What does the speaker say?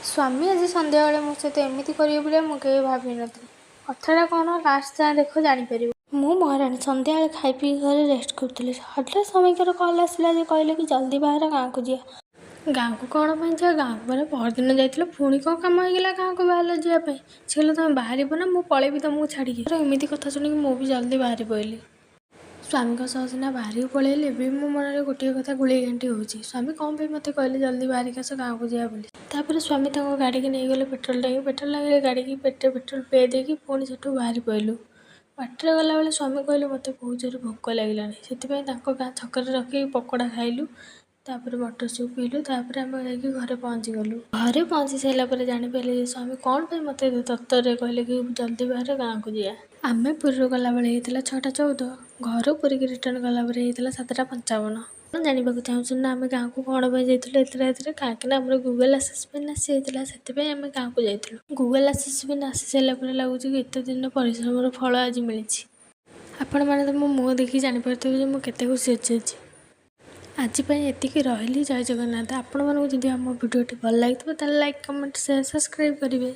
ସ୍ୱାମୀ ଆଜି ସନ୍ଧ୍ୟାବେଳେ ମୋ ସହିତ ଏମିତି କରିବେ ବୋଲି ମୁଁ କେବେ ଭାବିନଥିଲି। କଥାଟା କ'ଣ ଲାଷ୍ଟ ଯାଏଁ ଦେଖ ଜାଣିପାରିବ। ମୁଁ ମହାରାଣୀ ସନ୍ଧ୍ୟାବେଳେ ଖାଇ ପିଇ ଘରେ ରେଷ୍ଟ କରୁଥିଲି। ହଠାତ୍ ସ୍ୱାମୀଙ୍କର କଲ୍ ଆସିଲା ଯେ କହିଲେ କି ଜଲ୍ଦି ବାହାର ଗାଁକୁ ଯିବା। ଗାଁକୁ କ'ଣ ପାଇଁ ଯିବା? ଗାଁକୁ ପରେ ପହରଦିନ ଯାଇଥିଲ, ପୁଣି କ'ଣ କାମ ହେଇଗଲା ଗାଁକୁ ବାହାରିଲ ଯିବା ପାଇଁ? ସେ କହିଲେ ତମେ ବାହାରିବ ନା ମୁଁ ପଳେଇବି ତମକୁ ଛାଡ଼ିକି। ଏମିତି କଥା ଶୁଣିକି ମୁଁ ବି ଜଲ୍ଦି ବାହାରି ପଡ଼ିଲି। ସ୍ୱାମୀଙ୍କ ସହ ସିନା ବାହାରିକି ପଳେଇଲି, ଏବେ ବି ମୋ ମନରେ ଗୋଟିଏ କଥା ଗୁଳେଇ ଘାଣ୍ଟି ହେଉଛି। ସ୍ୱାମୀ କ'ଣ ପାଇଁ ମୋତେ କହିଲେ ଜଲ୍ଦି ବାହାରିକି ଆସ ଗାଁକୁ ଯିବା ବୋଲି। ତାପରେ ସ୍ୱାମୀ ତାଙ୍କ ଗାଡ଼ିକି ନେଇଗଲେ ପେଟ୍ରୋଲ ଟାଙ୍କି ଗାଡ଼ିକି ପେଟେ ପେଟ୍ରୋଲ ପିଆଇ ଦେଇକି ପୁଣି ସେଠୁ ବାହାରି ପଡ଼ିଲୁ। ବାଟରେ ଗଲାବେଳେ ସ୍ୱାମୀ କହିଲେ ମୋତେ ବହୁତ ଜୋରେ ଭୋକ ଲାଗିଲାଣି। ସେଥିପାଇଁ ତାଙ୍କ ଗାଁ ଛକରେ ରଖିକି ପକୋଡ଼ା ଖାଇଲୁ। ତାପରେ ମଟର ସୁପ୍ ପିଇଲୁ। ତାପରେ ଆମେ ଯାଇକି ଘରେ ପହଞ୍ଚିଗଲୁ। ଘରେ ପହଞ୍ଚି ସାରିଲା ପରେ ଜାଣିପାରିଲି ଯେ ସ୍ୱାମୀ କ'ଣ ପାଇଁ ମୋତେ ତରତରରେ କହିଲେ କି ଜଲ୍ଦି ବାହାରେ ଗାଁକୁ ଯିବା। ଆମେ ପୁରୀରୁ ଗଲାବେଳେ ହେଇଥିଲା 6:14, ଘରୁ ପୁରୀକି ରିଟର୍ଣ୍ଣ ଗଲାବେଳେ ହେଇଥିଲା 7:55। ଆପଣ ଜାଣିବାକୁ ଚାହୁଁଛନ୍ତି ନା ଆମେ ଗାଁକୁ କ'ଣ ପାଇଁ ଯାଇଥିଲୁ ଏତେ ରାତିରେ? କାହିଁକି ନା ଆମର Google AdSense PIN ଆସିଯାଇଥିଲା, ସେଥିପାଇଁ ଆମେ ଗାଁକୁ ଯାଇଥିଲୁ। Google AdSense PIN ଆସି ସାରିଲା ପରେ ଲାଗୁଛି କି ଏତେ ଦିନ ପରିଶ୍ରମର ଫଳ ଆଜି ମିଳିଛି। ଆପଣମାନେ ତ ମୋ ମୁହଁ ଦେଖିକି ଜାଣିପାରୁଥିବେ ଯେ ମୁଁ କେତେ ଖୁସି ଅଛି। ଆଜି ପାଇଁ ଏତିକି, ରହିଲି। ଜୟ ଜଗନ୍ନାଥ। ଆପଣମାନଙ୍କୁ ଯଦି ଆମ ଭିଡ଼ିଓଟି ଭଲ ଲାଗିଥିବ ତାହେଲେ ଲାଇକ୍, କମେଣ୍ଟ, ସେୟାର, ସବସ୍କ୍ରାଇବ୍ କରିବେ।